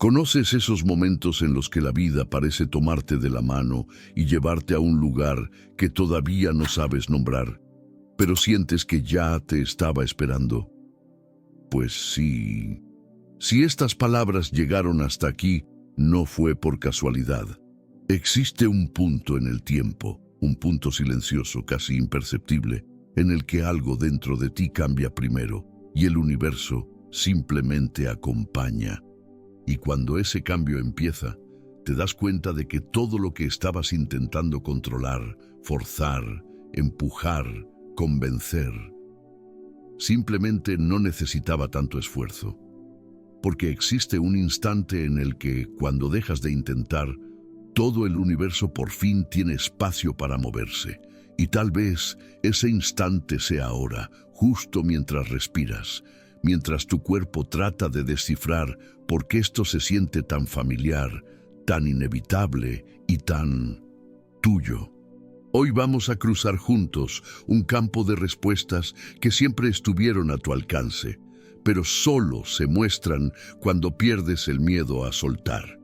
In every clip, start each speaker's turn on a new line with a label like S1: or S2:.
S1: ¿Conoces esos momentos en los que la vida parece tomarte de la mano y llevarte a un lugar que todavía no sabes nombrar, pero sientes que ya te estaba esperando? Pues sí. Si estas palabras llegaron hasta aquí, no fue por casualidad. Existe un punto en el tiempo, un punto silencioso, casi imperceptible, en el que algo dentro de ti cambia primero y el universo simplemente acompaña. Y cuando ese cambio empieza, te das cuenta de que todo lo que estabas intentando controlar, forzar, empujar, convencer, simplemente no necesitaba tanto esfuerzo. Porque existe un instante en el que, cuando dejas de intentar, todo el universo por fin tiene espacio para moverse. Y tal vez ese instante sea ahora, justo mientras respiras, mientras tu cuerpo trata de descifrar por qué esto se siente tan familiar, tan inevitable y tan tuyo. Hoy vamos a cruzar juntos un campo de respuestas que siempre estuvieron a tu alcance, pero solo se muestran cuando pierdes el miedo a soltar.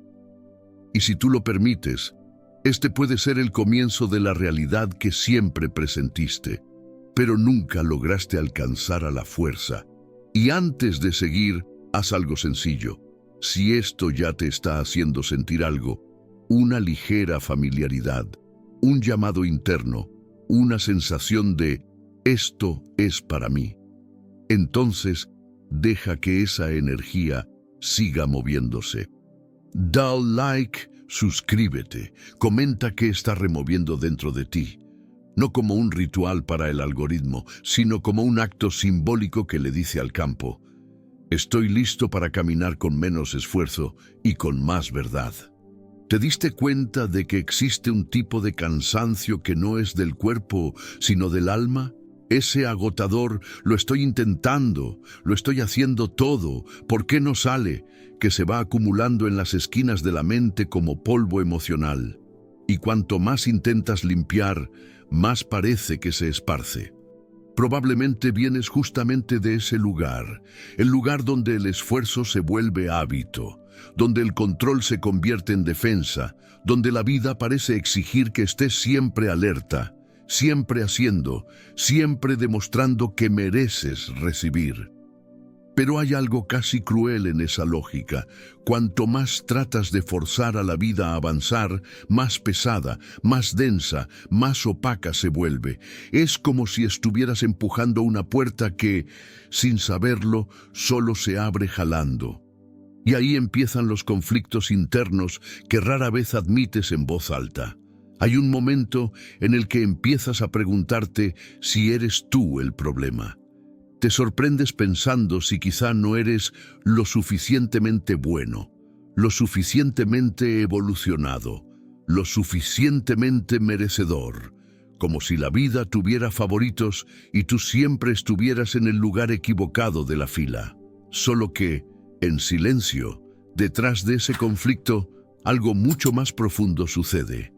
S1: Y si tú lo permites, este puede ser el comienzo de la realidad que siempre presentiste, pero nunca lograste alcanzar a la fuerza. Y antes de seguir, haz algo sencillo. Si esto ya te está haciendo sentir algo, una ligera familiaridad, un llamado interno, una sensación de «esto es para mí», entonces deja que esa energía siga moviéndose. Da like, suscríbete, comenta qué está removiendo dentro de ti. No como un ritual para el algoritmo, sino como un acto simbólico que le dice al campo: estoy listo para caminar con menos esfuerzo y con más verdad. ¿Te diste cuenta de que existe un tipo de cansancio que no es del cuerpo, sino del alma? Ese agotador, lo estoy intentando, lo estoy haciendo todo, ¿por qué no sale?, que se va acumulando en las esquinas de la mente como polvo emocional. Y cuanto más intentas limpiar, más parece que se esparce. Probablemente vienes justamente de ese lugar, el lugar donde el esfuerzo se vuelve hábito, donde el control se convierte en defensa, donde la vida parece exigir que estés siempre alerta, siempre haciendo, siempre demostrando que mereces recibir. Pero hay algo casi cruel en esa lógica. Cuanto más tratas de forzar a la vida a avanzar, más pesada, más densa, más opaca se vuelve. Es como si estuvieras empujando una puerta que, sin saberlo, solo se abre jalando. Y ahí empiezan los conflictos internos que rara vez admites en voz alta. Hay un momento en el que empiezas a preguntarte si eres tú el problema. Te sorprendes pensando si quizá no eres lo suficientemente bueno, lo suficientemente evolucionado, lo suficientemente merecedor, como si la vida tuviera favoritos y tú siempre estuvieras en el lugar equivocado de la fila. Solo que, en silencio, detrás de ese conflicto, algo mucho más profundo sucede.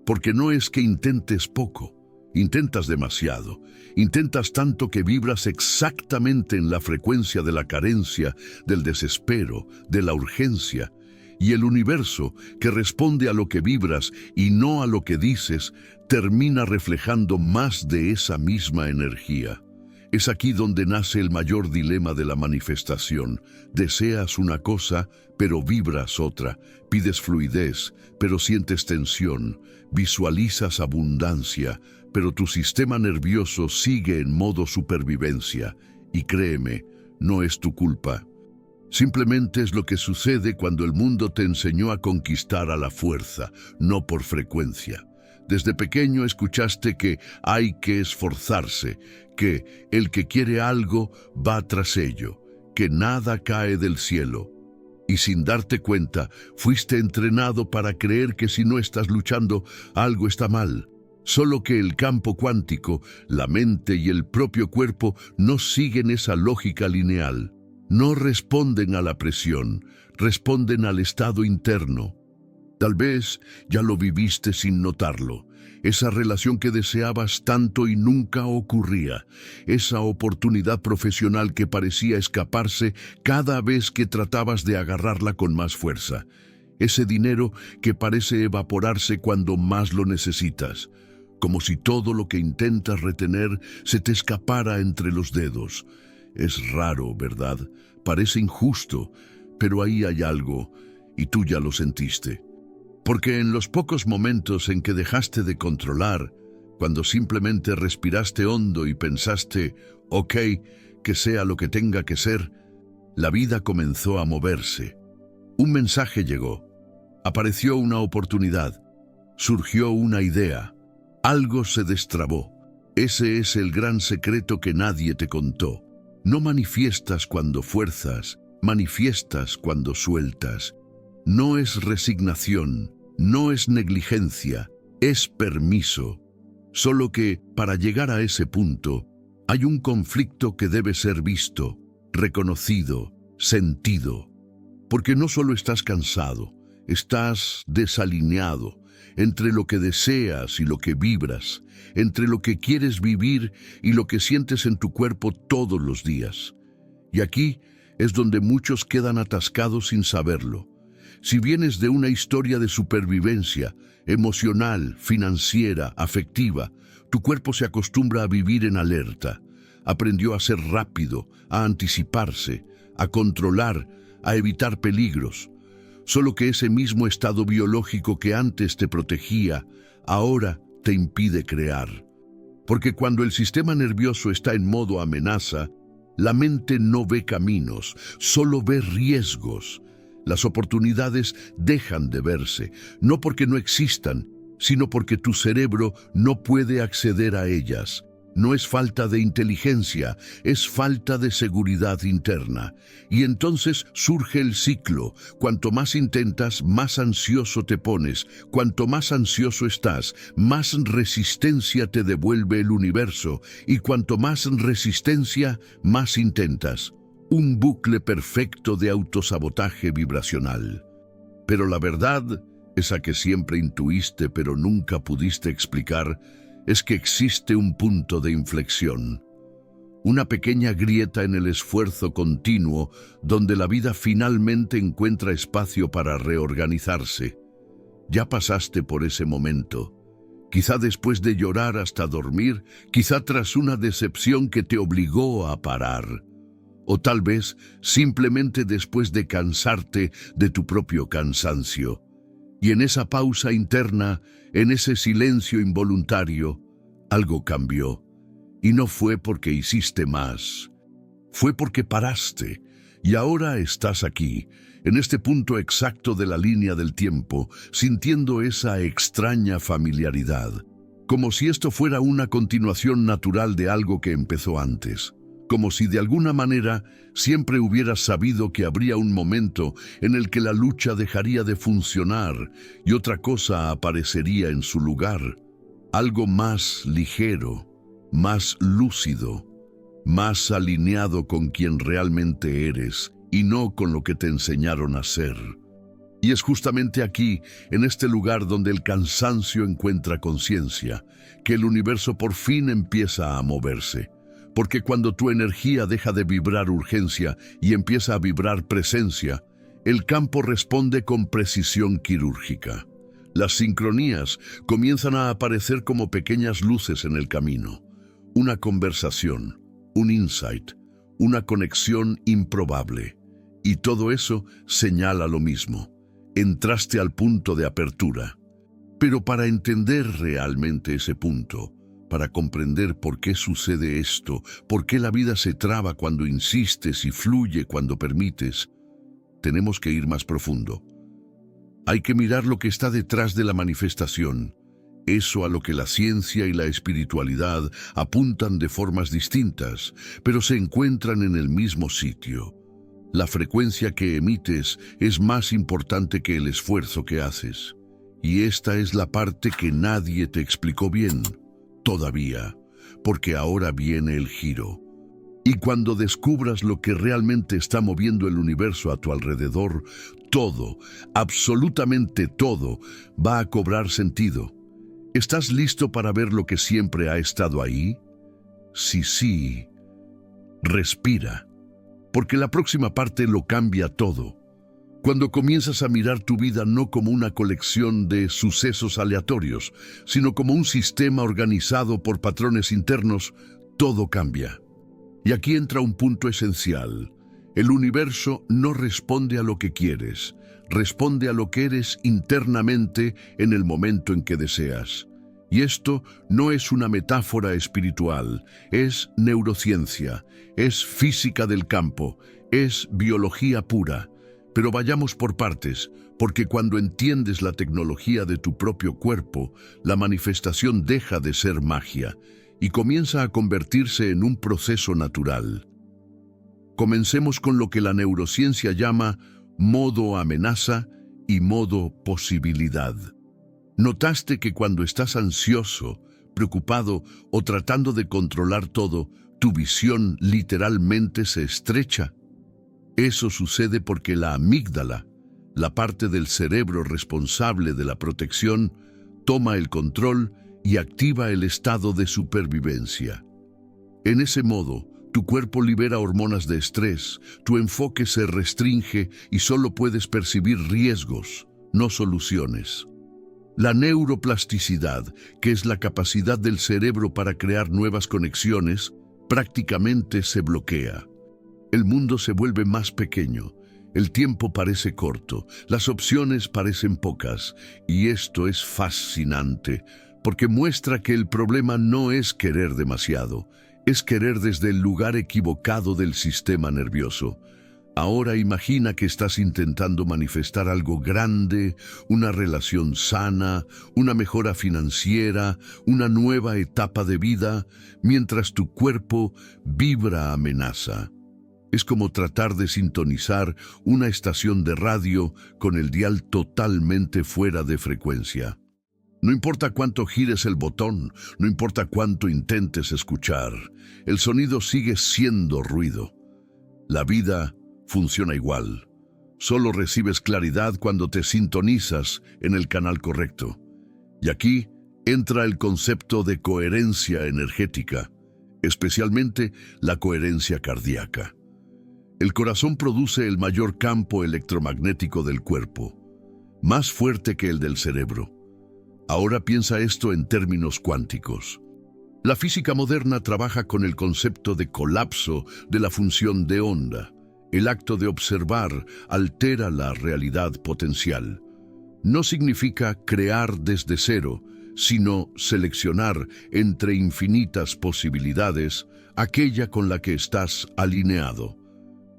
S1: Porque no es que intentes poco, intentas demasiado, intentas tanto que vibras exactamente en la frecuencia de la carencia, del desespero, de la urgencia, y el universo, que responde a lo que vibras y no a lo que dices, termina reflejando más de esa misma energía. Es aquí donde nace el mayor dilema de la manifestación. Deseas una cosa, pero vibras otra. Pides fluidez, pero sientes tensión. Visualizas abundancia, pero tu sistema nervioso sigue en modo supervivencia. Y créeme, no es tu culpa. Simplemente es lo que sucede cuando el mundo te enseñó a conquistar a la fuerza, no por frecuencia. Desde pequeño escuchaste que hay que esforzarse, que el que quiere algo va tras ello, que nada cae del cielo. Y sin darte cuenta, fuiste entrenado para creer que si no estás luchando, algo está mal. Solo que el campo cuántico, la mente y el propio cuerpo no siguen esa lógica lineal. No responden a la presión, responden al estado interno. Tal vez ya lo viviste sin notarlo. Esa relación que deseabas tanto y nunca ocurría. Esa oportunidad profesional que parecía escaparse cada vez que tratabas de agarrarla con más fuerza. Ese dinero que parece evaporarse cuando más lo necesitas. Como si todo lo que intentas retener se te escapara entre los dedos. Es raro, ¿verdad? Parece injusto, pero ahí hay algo, y tú ya lo sentiste. Porque en los pocos momentos en que dejaste de controlar, cuando simplemente respiraste hondo y pensaste, ok, que sea lo que tenga que ser, la vida comenzó a moverse. Un mensaje llegó, apareció una oportunidad, surgió una idea, algo se destrabó. Ese es el gran secreto que nadie te contó. No manifiestas cuando fuerzas, manifiestas cuando sueltas. No es resignación, no es negligencia, es permiso. Solo que, para llegar a ese punto, hay un conflicto que debe ser visto, reconocido, sentido. Porque no solo estás cansado, estás desalineado entre lo que deseas y lo que vibras, entre lo que quieres vivir y lo que sientes en tu cuerpo todos los días. Y aquí es donde muchos quedan atascados sin saberlo. Si vienes de una historia de supervivencia, emocional, financiera, afectiva, tu cuerpo se acostumbra a vivir en alerta. Aprendió a ser rápido, a anticiparse, a controlar, a evitar peligros. Solo que ese mismo estado biológico que antes te protegía, ahora te impide crear. Porque cuando el sistema nervioso está en modo amenaza, la mente no ve caminos, solo ve riesgos. Las oportunidades dejan de verse, no porque no existan, sino porque tu cerebro no puede acceder a ellas. No es falta de inteligencia, es falta de seguridad interna. Y entonces surge el ciclo. Cuanto más intentas, más ansioso te pones. Cuanto más ansioso estás, más resistencia te devuelve el universo. Y cuanto más resistencia, más intentas. Un bucle perfecto de autosabotaje vibracional. Pero la verdad, esa que siempre intuiste pero nunca pudiste explicar, es que existe un punto de inflexión. Una pequeña grieta en el esfuerzo continuo donde la vida finalmente encuentra espacio para reorganizarse. Ya pasaste por ese momento. Quizá después de llorar hasta dormir, quizá tras una decepción que te obligó a parar. O tal vez simplemente después de cansarte de tu propio cansancio. Y en esa pausa interna, en ese silencio involuntario, algo cambió. Y no fue porque hiciste más. Fue porque paraste. Y ahora estás aquí, en este punto exacto de la línea del tiempo, sintiendo esa extraña familiaridad. Como si esto fuera una continuación natural de algo que empezó antes. Como si de alguna manera siempre hubieras sabido que habría un momento en el que la lucha dejaría de funcionar y otra cosa aparecería en su lugar. Algo más ligero, más lúcido, más alineado con quien realmente eres y no con lo que te enseñaron a ser. Y es justamente aquí, en este lugar donde el cansancio encuentra conciencia, que el universo por fin empieza a moverse. Porque cuando tu energía deja de vibrar urgencia y empieza a vibrar presencia, el campo responde con precisión quirúrgica. Las sincronías comienzan a aparecer como pequeñas luces en el camino. Una conversación, un insight, una conexión improbable. Y todo eso señala lo mismo. Entraste al punto de apertura. Pero para entender realmente ese punto, para comprender por qué sucede esto, por qué la vida se traba cuando insistes y fluye cuando permites, tenemos que ir más profundo. Hay que mirar lo que está detrás de la manifestación, eso a lo que la ciencia y la espiritualidad apuntan de formas distintas, pero se encuentran en el mismo sitio. La frecuencia que emites es más importante que el esfuerzo que haces. Y esta es la parte que nadie te explicó bien. Todavía, porque ahora viene el giro. Y cuando descubras lo que realmente está moviendo el universo a tu alrededor, todo, absolutamente todo, va a cobrar sentido. ¿Estás listo para ver lo que siempre ha estado ahí? Sí, respira, porque la próxima parte lo cambia todo. Cuando comienzas a mirar tu vida no como una colección de sucesos aleatorios, sino como un sistema organizado por patrones internos, todo cambia. Y aquí entra un punto esencial. El universo no responde a lo que quieres, responde a lo que eres internamente en el momento en que deseas. Y esto no es una metáfora espiritual, es neurociencia, es física del campo, es biología pura. Pero vayamos por partes, porque cuando entiendes la tecnología de tu propio cuerpo, la manifestación deja de ser magia y comienza a convertirse en un proceso natural. Comencemos con lo que la neurociencia llama modo amenaza y modo posibilidad. ¿Notaste que cuando estás ansioso, preocupado o tratando de controlar todo, tu visión literalmente se estrecha? Eso sucede porque la amígdala, la parte del cerebro responsable de la protección, toma el control y activa el estado de supervivencia. En ese modo, tu cuerpo libera hormonas de estrés, tu enfoque se restringe y solo puedes percibir riesgos, no soluciones. La neuroplasticidad, que es la capacidad del cerebro para crear nuevas conexiones, prácticamente se bloquea. El mundo se vuelve más pequeño, el tiempo parece corto, las opciones parecen pocas, y esto es fascinante, porque muestra que el problema no es querer demasiado, es querer desde el lugar equivocado del sistema nervioso. Ahora imagina que estás intentando manifestar algo grande, una relación sana, una mejora financiera, una nueva etapa de vida, mientras tu cuerpo vibra amenaza. Es como tratar de sintonizar una estación de radio con el dial totalmente fuera de frecuencia. No importa cuánto gires el botón, no importa cuánto intentes escuchar, el sonido sigue siendo ruido. La vida funciona igual. Solo recibes claridad cuando te sintonizas en el canal correcto. Y aquí entra el concepto de coherencia energética, especialmente la coherencia cardíaca. El corazón produce el mayor campo electromagnético del cuerpo, más fuerte que el del cerebro. Ahora piensa esto en términos cuánticos. La física moderna trabaja con el concepto de colapso de la función de onda. El acto de observar altera la realidad potencial. No significa crear desde cero, sino seleccionar entre infinitas posibilidades aquella con la que estás alineado.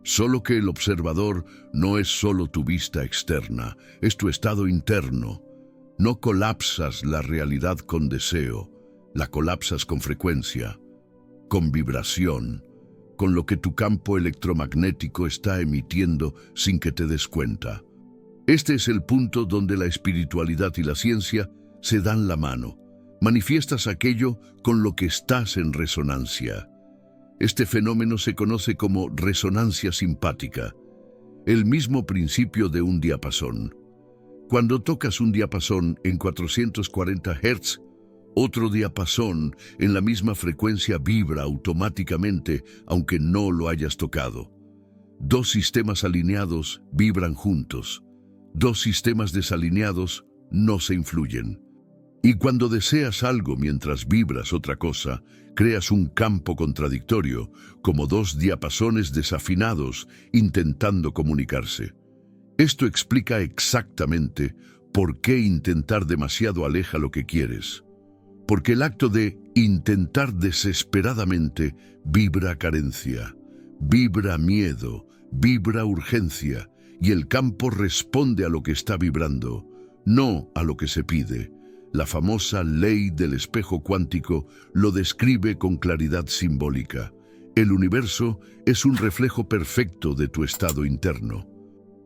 S1: Solo que el observador no es solo tu vista externa, es tu estado interno. No colapsas la realidad con deseo, la colapsas con frecuencia, con vibración, con lo que tu campo electromagnético está emitiendo sin que te des cuenta. Este es el punto donde la espiritualidad y la ciencia se dan la mano. Manifiestas aquello con lo que estás en resonancia. Este fenómeno se conoce como resonancia simpática, el mismo principio de un diapasón. Cuando tocas un diapasón en 440 Hz, otro diapasón en la misma frecuencia vibra automáticamente, aunque no lo hayas tocado. Dos sistemas alineados vibran juntos. Dos sistemas desalineados no se influyen. Y cuando deseas algo mientras vibras otra cosa, creas un campo contradictorio, como dos diapasones desafinados intentando comunicarse. Esto explica exactamente por qué intentar demasiado aleja lo que quieres. Porque el acto de intentar desesperadamente vibra carencia, vibra miedo, vibra urgencia, y el campo responde a lo que está vibrando, no a lo que se pide. La famosa ley del espejo cuántico lo describe con claridad simbólica. El universo es un reflejo perfecto de tu estado interno.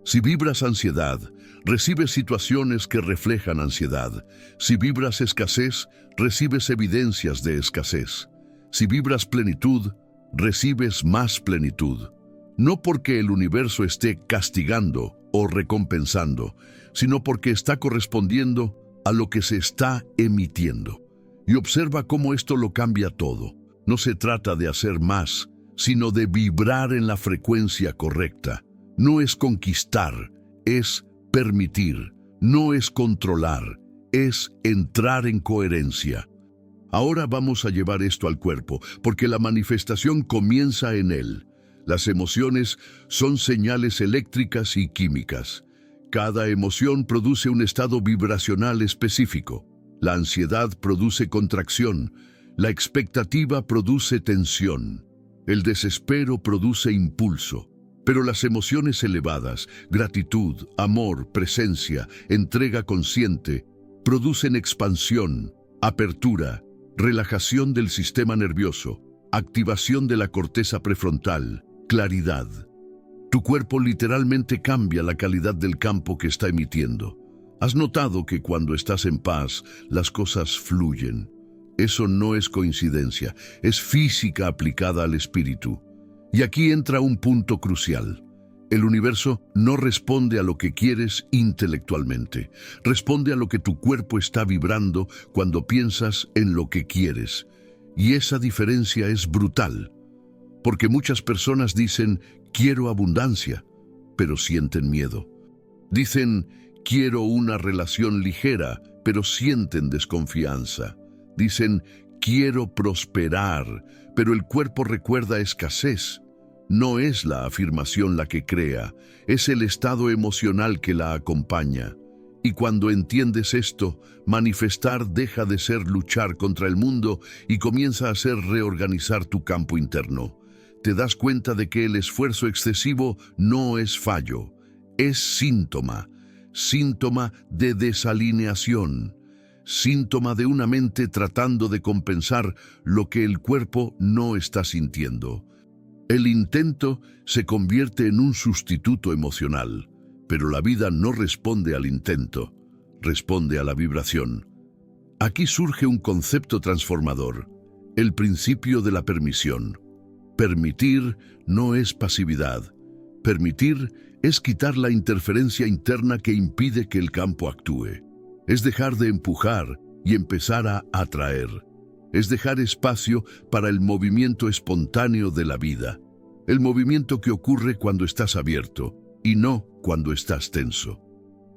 S1: Si vibras ansiedad, recibes situaciones que reflejan ansiedad. Si vibras escasez, recibes evidencias de escasez. Si vibras plenitud, recibes más plenitud. No porque el universo esté castigando o recompensando, sino porque está correspondiendo a lo que se está emitiendo. Y observa cómo esto lo cambia todo. No se trata de hacer más, sino de vibrar en la frecuencia correcta. No es conquistar, es permitir. No es controlar, es entrar en coherencia. Ahora vamos a llevar esto al cuerpo, porque la manifestación comienza en él. Las emociones son señales eléctricas y químicas. Cada emoción produce un estado vibracional específico. La ansiedad produce contracción, la expectativa produce tensión, el desespero produce impulso. Pero las emociones elevadas, gratitud, amor, presencia, entrega consciente, producen expansión, apertura, relajación del sistema nervioso, activación de la corteza prefrontal, claridad. Tu cuerpo literalmente cambia la calidad del campo que está emitiendo. ¿Has notado que cuando estás en paz, las cosas fluyen? Eso no es coincidencia, es física aplicada al espíritu. Y aquí entra un punto crucial. El universo no responde a lo que quieres intelectualmente, responde a lo que tu cuerpo está vibrando cuando piensas en lo que quieres. Y esa diferencia es brutal, porque muchas personas dicen, quiero abundancia, pero sienten miedo. Dicen, quiero una relación ligera, pero sienten desconfianza. Dicen, quiero prosperar, pero el cuerpo recuerda escasez. No es la afirmación la que crea, es el estado emocional que la acompaña. Y cuando entiendes esto, manifestar deja de ser luchar contra el mundo y comienza a ser reorganizar tu campo interno. Te das cuenta de que el esfuerzo excesivo no es fallo, es síntoma de desalineación, síntoma de una mente tratando de compensar lo que el cuerpo no está sintiendo. El intento se convierte en un sustituto emocional, pero la vida no responde al intento, responde a la vibración. Aquí surge un concepto transformador, el principio de la permisión. Permitir no es pasividad. Permitir es quitar la interferencia interna que impide que el campo actúe. Es dejar de empujar y empezar a atraer. Es dejar espacio para el movimiento espontáneo de la vida. El movimiento que ocurre cuando estás abierto y no cuando estás tenso.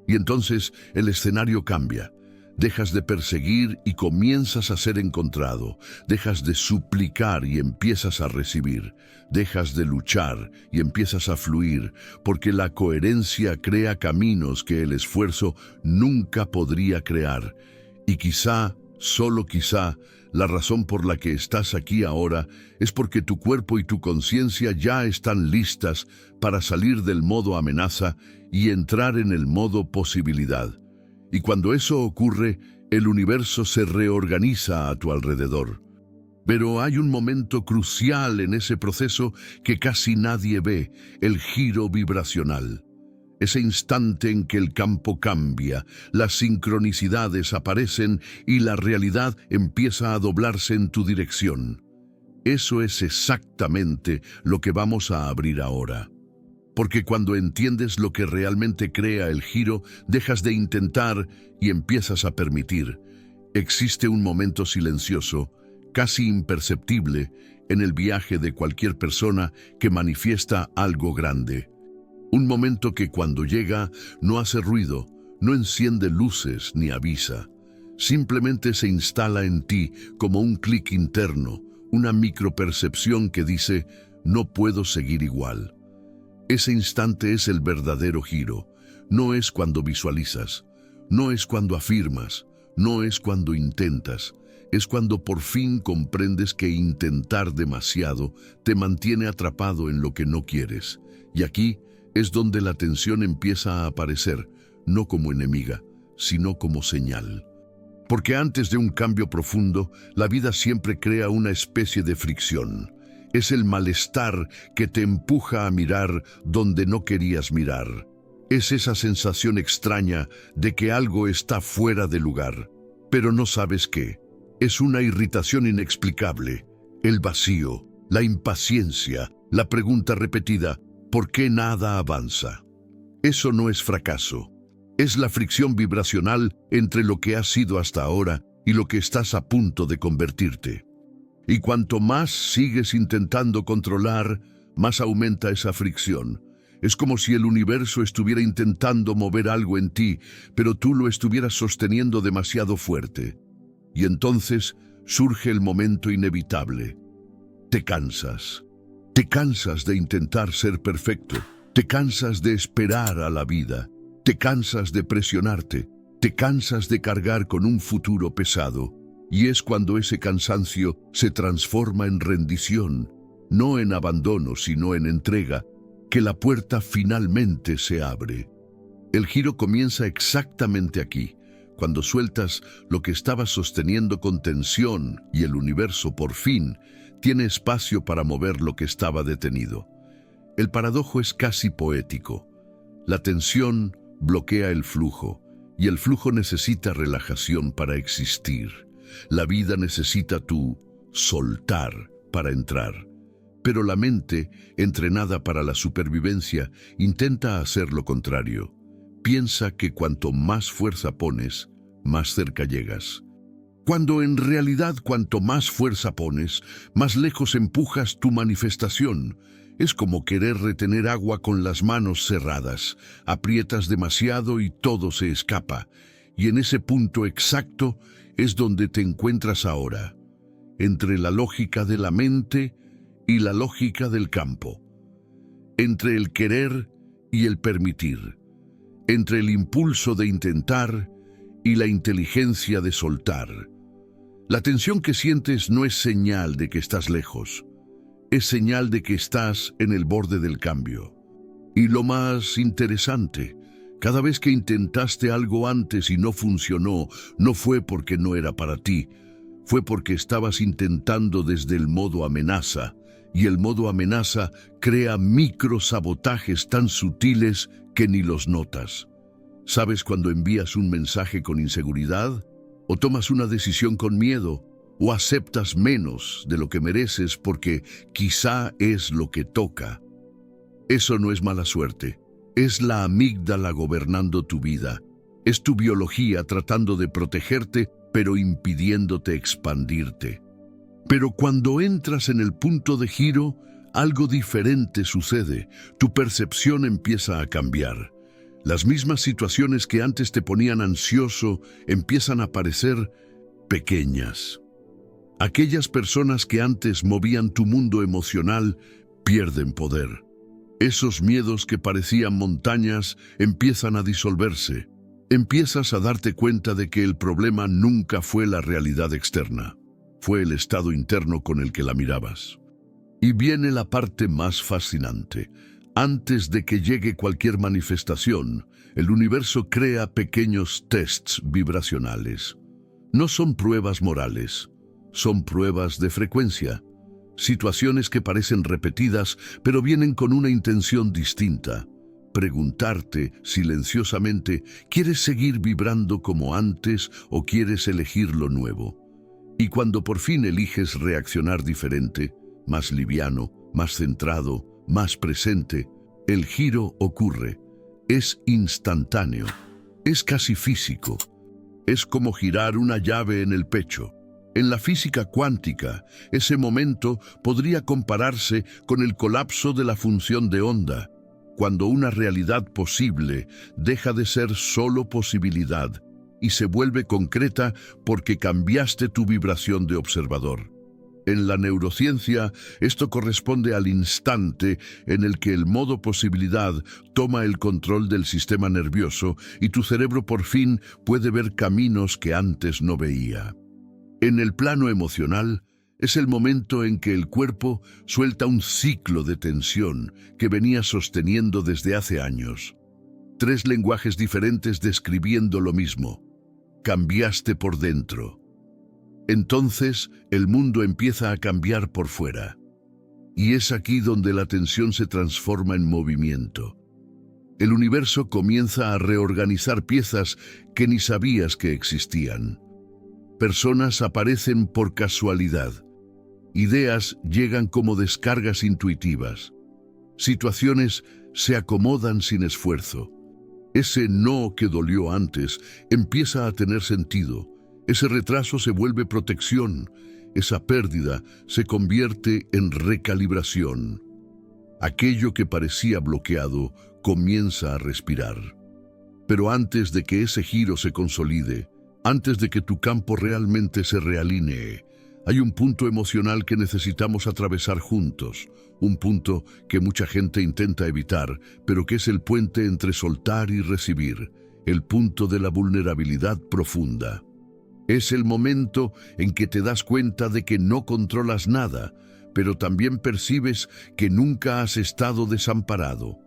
S1: Y entonces el escenario cambia. Dejas de perseguir y comienzas a ser encontrado. Dejas de suplicar y empiezas a recibir. Dejas de luchar y empiezas a fluir, porque la coherencia crea caminos que el esfuerzo nunca podría crear. Y quizá, solo quizá, la razón por la que estás aquí ahora es porque tu cuerpo y tu conciencia ya están listas para salir del modo amenaza y entrar en el modo posibilidad. Y cuando eso ocurre, el universo se reorganiza a tu alrededor. Pero hay un momento crucial en ese proceso que casi nadie ve, el giro vibracional. Ese instante en que el campo cambia, las sincronicidades aparecen y la realidad empieza a doblarse en tu dirección. Eso es exactamente lo que vamos a abrir ahora. Porque cuando entiendes lo que realmente crea el giro, dejas de intentar y empiezas a permitir. Existe un momento silencioso, casi imperceptible, en el viaje de cualquier persona que manifiesta algo grande. Un momento que cuando llega no hace ruido, no enciende luces ni avisa. Simplemente se instala en ti como un clic interno, una micropercepción que dice, no puedo seguir igual. Ese instante es el verdadero giro. No es cuando visualizas, no es cuando afirmas, no es cuando intentas. Es cuando por fin comprendes que intentar demasiado te mantiene atrapado en lo que no quieres. Y aquí es donde la tensión empieza a aparecer, no como enemiga, sino como señal. Porque antes de un cambio profundo, la vida siempre crea una especie de fricción. Es el malestar que te empuja a mirar donde no querías mirar. Es esa sensación extraña de que algo está fuera de lugar, pero no sabes qué. Es una irritación inexplicable, el vacío, la impaciencia, la pregunta repetida, ¿por qué nada avanza? Eso no es fracaso. Es la fricción vibracional entre lo que has sido hasta ahora y lo que estás a punto de convertirte. Y cuanto más sigues intentando controlar, más aumenta esa fricción. Es como si el universo estuviera intentando mover algo en ti, pero tú lo estuvieras sosteniendo demasiado fuerte. Y entonces surge el momento inevitable. Te cansas. Te cansas de intentar ser perfecto. Te cansas de esperar a la vida. Te cansas de presionarte. Te cansas de cargar con un futuro pesado. Y es cuando ese cansancio se transforma en rendición, no en abandono, sino en entrega, que la puerta finalmente se abre. El giro comienza exactamente aquí, cuando sueltas lo que estabas sosteniendo con tensión y el universo por fin tiene espacio para mover lo que estaba detenido. El paradojo es casi poético. La tensión bloquea el flujo y el flujo necesita relajación para existir. La vida necesita tu soltar para entrar. Pero la mente, entrenada para la supervivencia, intenta hacer lo contrario. Piensa que cuanto más fuerza pones, más cerca llegas. Cuando en realidad cuanto más fuerza pones, más lejos empujas tu manifestación. Es como querer retener agua con las manos cerradas. Aprietas demasiado y todo se escapa. Y en ese punto exacto es donde te encuentras ahora, entre la lógica de la mente y la lógica del campo, entre el querer y el permitir, entre el impulso de intentar y la inteligencia de soltar. La tensión que sientes no es señal de que estás lejos, es señal de que estás en el borde del cambio. Y lo más interesante, cada vez que intentaste algo antes y no funcionó, no fue porque no era para ti, fue porque estabas intentando desde el modo amenaza, y el modo amenaza crea microsabotajes tan sutiles que ni los notas. ¿Sabes cuando envías un mensaje con inseguridad? ¿O tomas una decisión con miedo? ¿O aceptas menos de lo que mereces porque quizá es lo que toca? Eso no es mala suerte. Es la amígdala gobernando tu vida. Es tu biología tratando de protegerte, pero impidiéndote expandirte. Pero cuando entras en el punto de giro, algo diferente sucede. Tu percepción empieza a cambiar. Las mismas situaciones que antes te ponían ansioso empiezan a parecer pequeñas. Aquellas personas que antes movían tu mundo emocional pierden poder. Esos miedos que parecían montañas empiezan a disolverse. Empiezas a darte cuenta de que el problema nunca fue la realidad externa. Fue el estado interno con el que la mirabas. Y viene la parte más fascinante. Antes de que llegue cualquier manifestación, el universo crea pequeños tests vibracionales. No son pruebas morales, son pruebas de frecuencia. Situaciones que parecen repetidas, pero vienen con una intención distinta. Preguntarte silenciosamente, ¿quieres seguir vibrando como antes o quieres elegir lo nuevo? Y cuando por fin eliges reaccionar diferente, más liviano, más centrado, más presente, el giro ocurre. Es instantáneo, es casi físico. Es como girar una llave en el pecho. En la física cuántica, ese momento podría compararse con el colapso de la función de onda, cuando una realidad posible deja de ser solo posibilidad y se vuelve concreta porque cambiaste tu vibración de observador. En la neurociencia, esto corresponde al instante en el que el modo posibilidad toma el control del sistema nervioso y tu cerebro por fin puede ver caminos que antes no veía. En el plano emocional, es el momento en que el cuerpo suelta un ciclo de tensión que venía sosteniendo desde hace años. 3 lenguajes diferentes describiendo lo mismo. Cambiaste por dentro. Entonces, el mundo empieza a cambiar por fuera. Y es aquí donde la tensión se transforma en movimiento. El universo comienza a reorganizar piezas que ni sabías que existían. Personas aparecen por casualidad. Ideas llegan como descargas intuitivas. Situaciones se acomodan sin esfuerzo. Ese no que dolió antes empieza a tener sentido. Ese retraso se vuelve protección. Esa pérdida se convierte en recalibración. Aquello que parecía bloqueado comienza a respirar. Pero antes de que ese giro se consolide, antes de que tu campo realmente se realinee, hay un punto emocional que necesitamos atravesar juntos, un punto que mucha gente intenta evitar, pero que es el puente entre soltar y recibir, el punto de la vulnerabilidad profunda. Es el momento en que te das cuenta de que no controlas nada, pero también percibes que nunca has estado desamparado.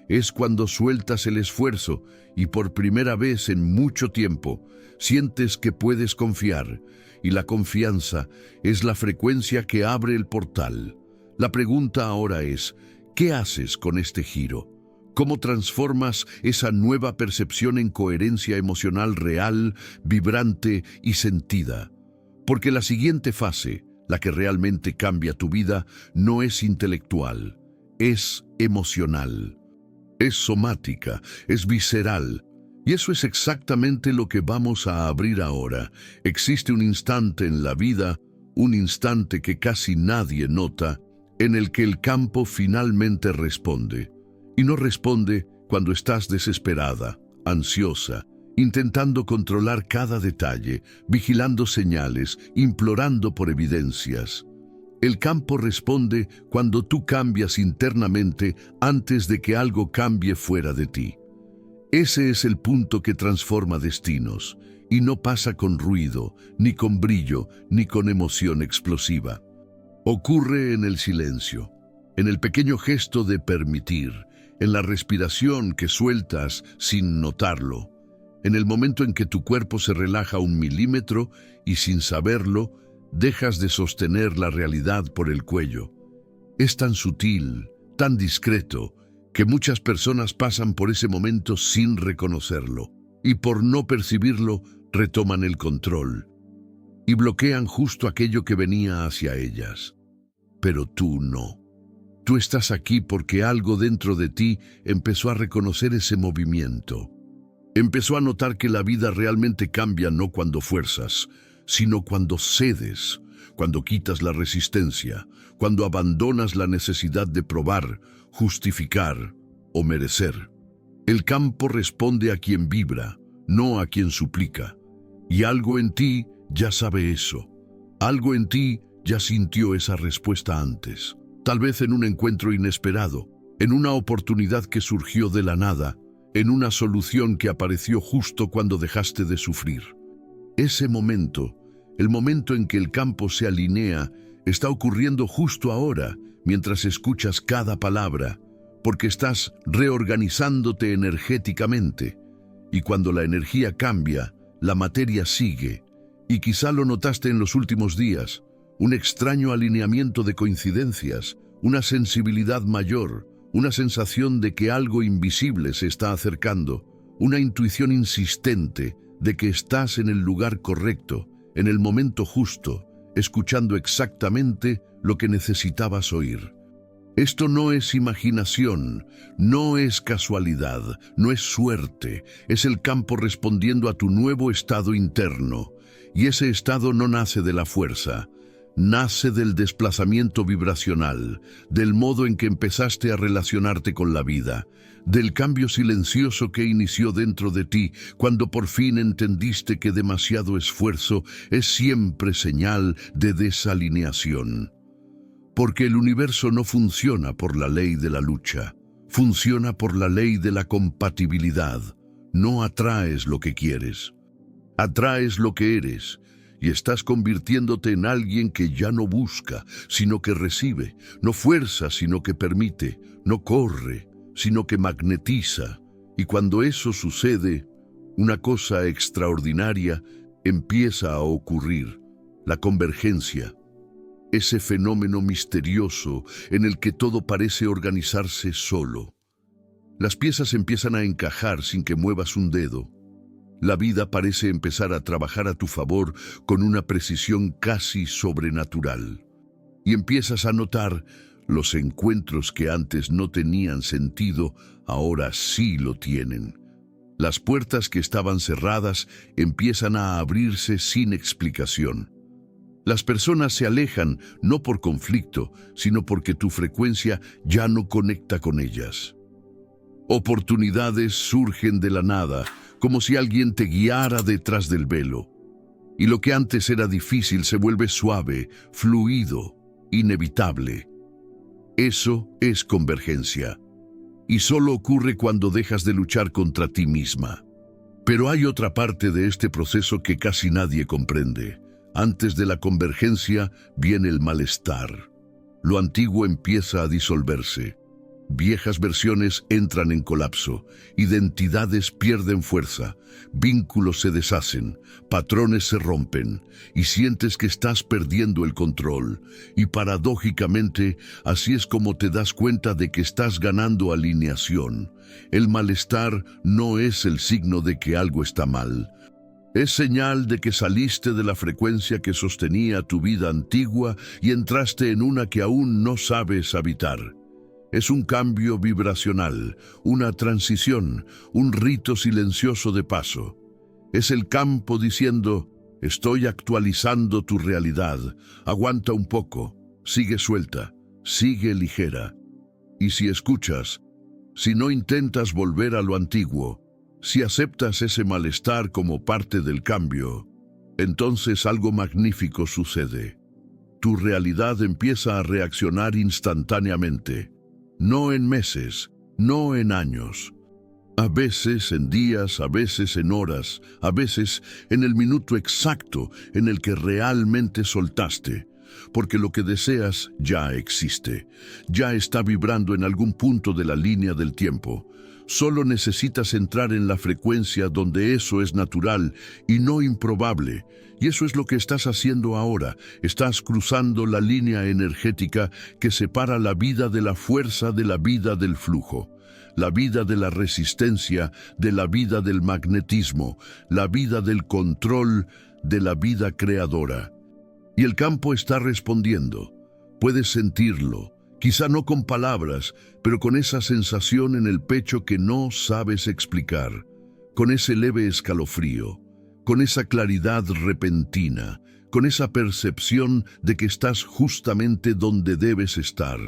S1: Es cuando sueltas el esfuerzo y por primera vez en mucho tiempo sientes que puedes confiar, y la confianza es la frecuencia que abre el portal. La pregunta ahora es, ¿qué haces con este giro? ¿Cómo transformas esa nueva percepción en coherencia emocional real, vibrante y sentida? Porque la siguiente fase, la que realmente cambia tu vida, no es intelectual, es emocional. Es somática, es visceral. Y eso es exactamente lo que vamos a abrir ahora. Existe un instante en la vida, un instante que casi nadie nota, en el que el campo finalmente responde. Y no responde cuando estás desesperada, ansiosa, intentando controlar cada detalle, vigilando señales, implorando por evidencias. El campo responde cuando tú cambias internamente antes de que algo cambie fuera de ti. Ese es el punto que transforma destinos, y no pasa con ruido, ni con brillo, ni con emoción explosiva. Ocurre en el silencio, en el pequeño gesto de permitir, en la respiración que sueltas sin notarlo, en el momento en que tu cuerpo se relaja 1 milímetro y sin saberlo, dejas de sostener la realidad por el cuello. Es tan sutil, tan discreto, que muchas personas pasan por ese momento sin reconocerlo, y por no percibirlo, retoman el control, y bloquean justo aquello que venía hacia ellas. Pero tú no. Tú estás aquí porque algo dentro de ti empezó a reconocer ese movimiento. Empezó a notar que la vida realmente cambia no cuando fuerzas, sino cuando cedes, cuando quitas la resistencia, cuando abandonas la necesidad de probar, justificar o merecer. El campo responde a quien vibra, no a quien suplica. Y algo en ti ya sabe eso. Algo en ti ya sintió esa respuesta antes. Tal vez en un encuentro inesperado, en una oportunidad que surgió de la nada, en una solución que apareció justo cuando dejaste de sufrir. Ese momento, el momento en que el campo se alinea, está ocurriendo justo ahora, mientras escuchas cada palabra, porque estás reorganizándote energéticamente. Y cuando la energía cambia, la materia sigue. Y quizá lo notaste en los últimos días, un extraño alineamiento de coincidencias, una sensibilidad mayor, una sensación de que algo invisible se está acercando, una intuición insistente de que estás en el lugar correcto, en el momento justo, escuchando exactamente lo que necesitabas oír. Esto no es imaginación, no es casualidad, no es suerte, es el campo respondiendo a tu nuevo estado interno. Y ese estado no nace de la fuerza, nace del desplazamiento vibracional, del modo en que empezaste a relacionarte con la vida, del cambio silencioso que inició dentro de ti cuando por fin entendiste que demasiado esfuerzo es siempre señal de desalineación. Porque el universo no funciona por la ley de la lucha, funciona por la ley de la compatibilidad. No atraes lo que quieres, atraes lo que eres, y estás convirtiéndote en alguien que ya no busca, sino que recibe, no fuerza, sino que permite, no corre, sino que magnetiza. Y cuando eso sucede, una cosa extraordinaria empieza a ocurrir, la convergencia. Ese fenómeno misterioso en el que todo parece organizarse solo. Las piezas empiezan a encajar sin que muevas un dedo. La vida parece empezar a trabajar a tu favor con una precisión casi sobrenatural. y empiezas a notar los encuentros que antes no tenían sentido, ahora sí lo tienen. Las puertas que estaban cerradas empiezan a abrirse sin explicación. Las personas se alejan no por conflicto, sino porque tu frecuencia ya no conecta con ellas. Oportunidades surgen de la nada, como si alguien te guiara detrás del velo. Y lo que antes era difícil se vuelve suave, fluido, inevitable. Eso es convergencia. Y solo ocurre cuando dejas de luchar contra ti misma. Pero hay otra parte de este proceso que casi nadie comprende. Antes de la convergencia viene el malestar. Lo antiguo empieza a disolverse. Viejas versiones entran en colapso, identidades pierden fuerza, vínculos se deshacen, patrones se rompen, y sientes que estás perdiendo el control. Y paradójicamente, así es como te das cuenta de que estás ganando alineación. El malestar no es el signo de que algo está mal. Es señal de que saliste de la frecuencia que sostenía tu vida antigua y entraste en una que aún no sabes habitar. Es un cambio vibracional, una transición, un rito silencioso de paso. Es el campo diciendo, estoy actualizando tu realidad, aguanta un poco, sigue suelta, sigue ligera. Y si escuchas, si no intentas volver a lo antiguo, si aceptas ese malestar como parte del cambio, entonces algo magnífico sucede. Tu realidad empieza a reaccionar instantáneamente. No en meses, no en años. A veces en días, a veces en horas, a veces en el minuto exacto en el que realmente soltaste. Porque lo que deseas ya existe, ya está vibrando en algún punto de la línea del tiempo. Solo necesitas entrar en la frecuencia donde eso es natural y no improbable. Y eso es lo que estás haciendo ahora. Estás cruzando la línea energética que separa la vida de la fuerza de la vida del flujo. La vida de la resistencia de la vida del magnetismo. La vida del control de la vida creadora. Y el campo está respondiendo. Puedes sentirlo. Quizá no con palabras, pero con esa sensación en el pecho que no sabes explicar, con ese leve escalofrío, con esa claridad repentina, con esa percepción de que estás justamente donde debes estar,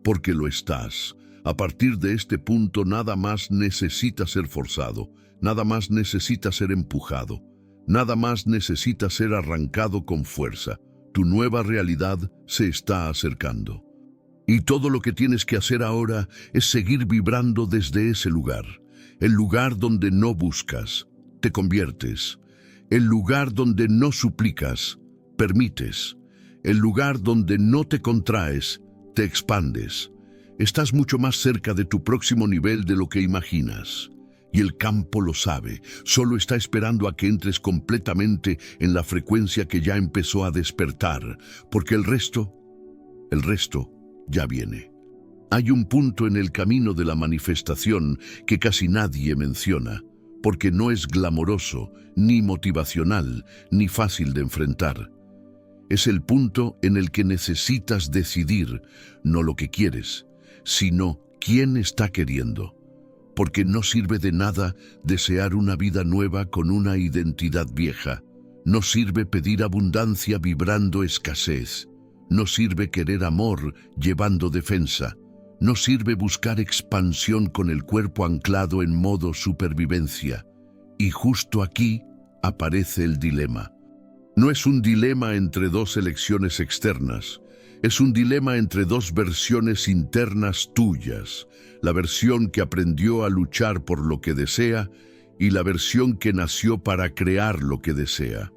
S1: porque lo estás. A partir de este punto nada más necesita ser forzado, nada más necesita ser empujado, nada más necesita ser arrancado con fuerza. Tu nueva realidad se está acercando. Y todo lo que tienes que hacer ahora es seguir vibrando desde ese lugar, el lugar donde no buscas, te conviertes, el lugar donde no suplicas, permites, el lugar donde no te contraes, te expandes. Estás mucho más cerca de tu próximo nivel de lo que imaginas. Y el campo lo sabe, solo está esperando a que entres completamente en la frecuencia que ya empezó a despertar, porque el resto ya viene. Hay un punto en el camino de la manifestación que casi nadie menciona, porque no es glamoroso, ni motivacional, ni fácil de enfrentar. Es el punto en el que necesitas decidir, no lo que quieres, sino quién está queriendo. Porque no sirve de nada desear una vida nueva con una identidad vieja. No sirve pedir abundancia vibrando escasez. No sirve querer amor llevando defensa. No sirve buscar expansión con el cuerpo anclado en modo supervivencia. Y justo aquí aparece el dilema. No es un dilema entre dos elecciones externas. Es un dilema entre dos versiones internas tuyas. La versión que aprendió a luchar por lo que desea y la versión que nació para crear lo que desea.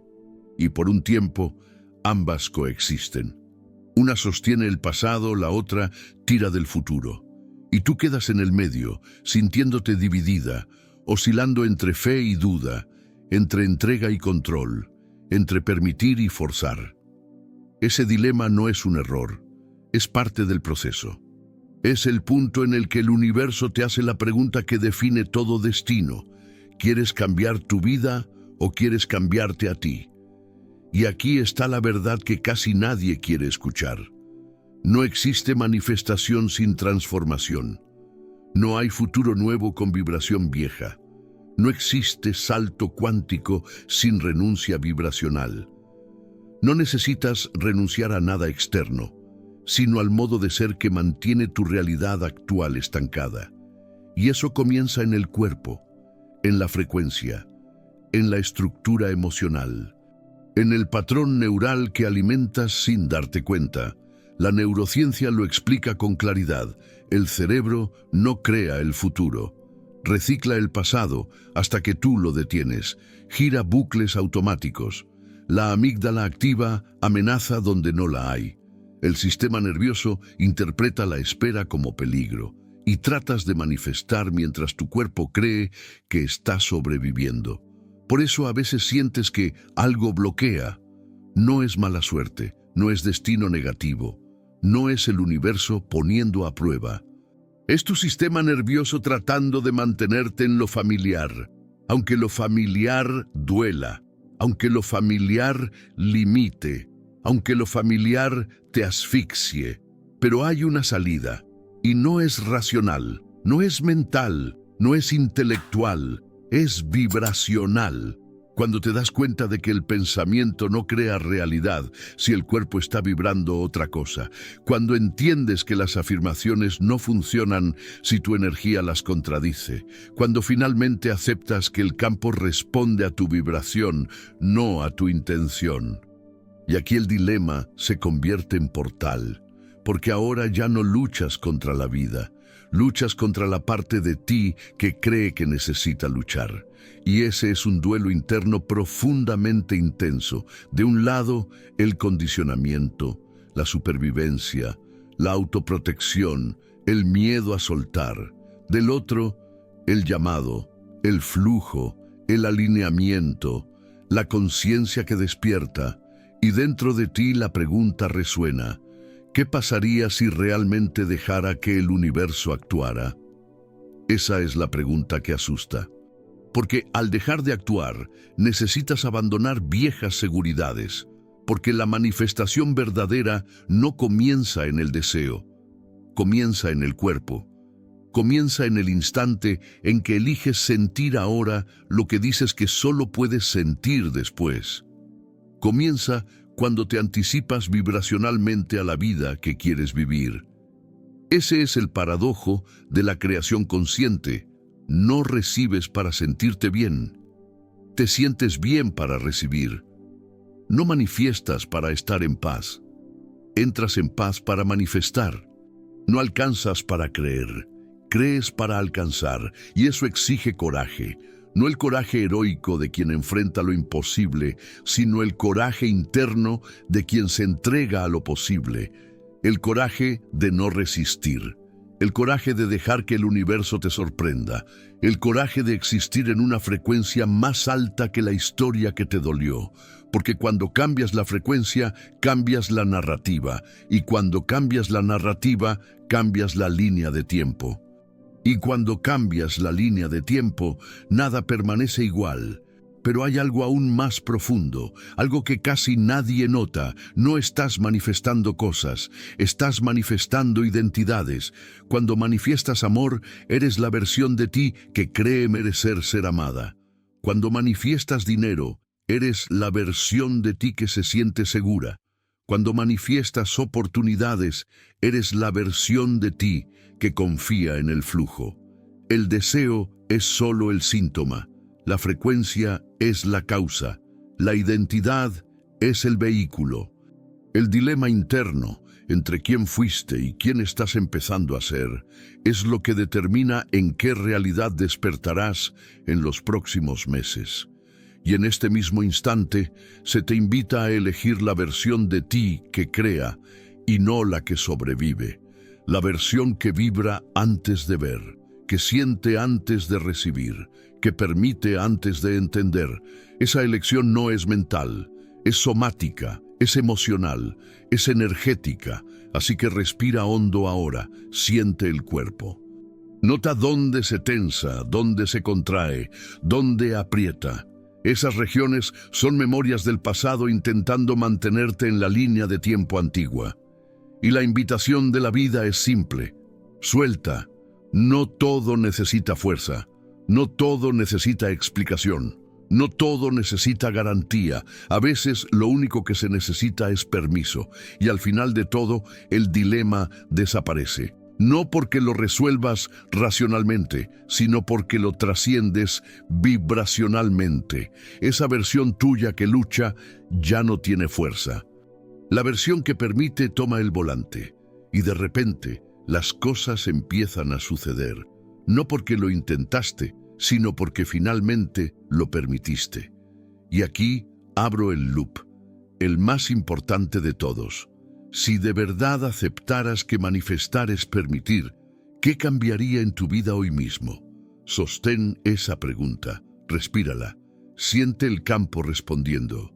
S1: Y por un tiempo, ambas coexisten. Una sostiene el pasado, la otra tira del futuro. Y tú quedas en el medio, sintiéndote dividida, oscilando entre fe y duda, entre entrega y control, entre permitir y forzar. Ese dilema no es un error, es parte del proceso. Es el punto en el que el universo te hace la pregunta que define todo destino. ¿Quieres cambiar tu vida o quieres cambiarte a ti? Y aquí está la verdad que casi nadie quiere escuchar. No existe manifestación sin transformación. No hay futuro nuevo con vibración vieja. No existe salto cuántico sin renuncia vibracional. No necesitas renunciar a nada externo, sino al modo de ser que mantiene tu realidad actual estancada. Y eso comienza en el cuerpo, en la frecuencia, en la estructura emocional, en el patrón neural que alimentas sin darte cuenta. La neurociencia lo explica con claridad. El cerebro no crea el futuro. Recicla el pasado hasta que tú lo detienes. Gira bucles automáticos. La amígdala activa amenaza donde no la hay. El sistema nervioso interpreta la espera como peligro y tratas de manifestar mientras tu cuerpo cree que está sobreviviendo. Por eso a veces sientes que algo bloquea. No es mala suerte, no es destino negativo, no es el universo poniendo a prueba. Es tu sistema nervioso tratando de mantenerte en lo familiar, aunque lo familiar duela, aunque lo familiar limite, aunque lo familiar te asfixie. Pero hay una salida, y no es racional, no es mental, no es intelectual, es vibracional. Cuando te das cuenta de que el pensamiento no crea realidad si el cuerpo está vibrando otra cosa. Cuando entiendes que las afirmaciones no funcionan si tu energía las contradice. Cuando finalmente aceptas que el campo responde a tu vibración, no a tu intención. Y aquí el dilema se convierte en portal, porque ahora ya no luchas contra la vida. Luchas contra la parte de ti que cree que necesita luchar. Y ese es un duelo interno profundamente intenso. De un lado, el condicionamiento, la supervivencia, la autoprotección, el miedo a soltar. Del otro, el llamado, el flujo, el alineamiento, la conciencia que despierta. Y dentro de ti la pregunta resuena: ¿qué pasaría si realmente dejara que el universo actuara? Esa es la pregunta que asusta. Porque al dejar de actuar, necesitas abandonar viejas seguridades. Porque la manifestación verdadera no comienza en el deseo, comienza en el cuerpo. Comienza en el instante en que eliges sentir ahora lo que dices que solo puedes sentir después. Comienza cuando te anticipas vibracionalmente a la vida que quieres vivir. Ese es el paradojo de la creación consciente. No recibes para sentirte bien. Te sientes bien para recibir. No manifiestas para estar en paz. Entras en paz para manifestar. No alcanzas para creer. Crees para alcanzar, y eso exige coraje. No el coraje heroico de quien enfrenta lo imposible, sino el coraje interno de quien se entrega a lo posible. El coraje de no resistir. El coraje de dejar que el universo te sorprenda. El coraje de existir en una frecuencia más alta que la historia que te dolió. Porque cuando cambias la frecuencia, cambias la narrativa. Y cuando cambias la narrativa, cambias la línea de tiempo. Y cuando cambias la línea de tiempo, nada permanece igual. Pero hay algo aún más profundo, algo que casi nadie nota. No estás manifestando cosas, estás manifestando identidades. Cuando manifiestas amor, eres la versión de ti que cree merecer ser amada. Cuando manifiestas dinero, eres la versión de ti que se siente segura. Cuando manifiestas oportunidades, eres la versión de ti que confía en el flujo. El deseo es solo el síntoma. La frecuencia es la causa, la identidad es el vehículo. El dilema interno entre quién fuiste y quién estás empezando a ser es lo que determina en qué realidad despertarás en los próximos meses. Y en este mismo instante se te invita a elegir la versión de ti que crea y no la que sobrevive. La versión que vibra antes de ver, que siente antes de recibir, que permite antes de entender. Esa elección no es mental, es somática, es emocional, es energética. Así que respira hondo ahora, siente el cuerpo. Nota dónde se tensa, dónde se contrae, dónde aprieta. Esas regiones son memorias del pasado intentando mantenerte en la línea de tiempo antigua. Y la invitación de la vida es simple. Suelta. No todo necesita fuerza. No todo necesita explicación. No todo necesita garantía. A veces lo único que se necesita es permiso. Y al final de todo, el dilema desaparece. No porque lo resuelvas racionalmente, sino porque lo trasciendes vibracionalmente. Esa versión tuya que lucha ya no tiene fuerza. La versión que permite toma el volante. Y de repente, las cosas empiezan a suceder. No porque lo intentaste, sino porque finalmente lo permitiste. Y aquí abro el loop, el más importante de todos. Si de verdad aceptaras que manifestar es permitir, ¿qué cambiaría en tu vida hoy mismo? Sostén esa pregunta, respírala, siente el campo respondiendo.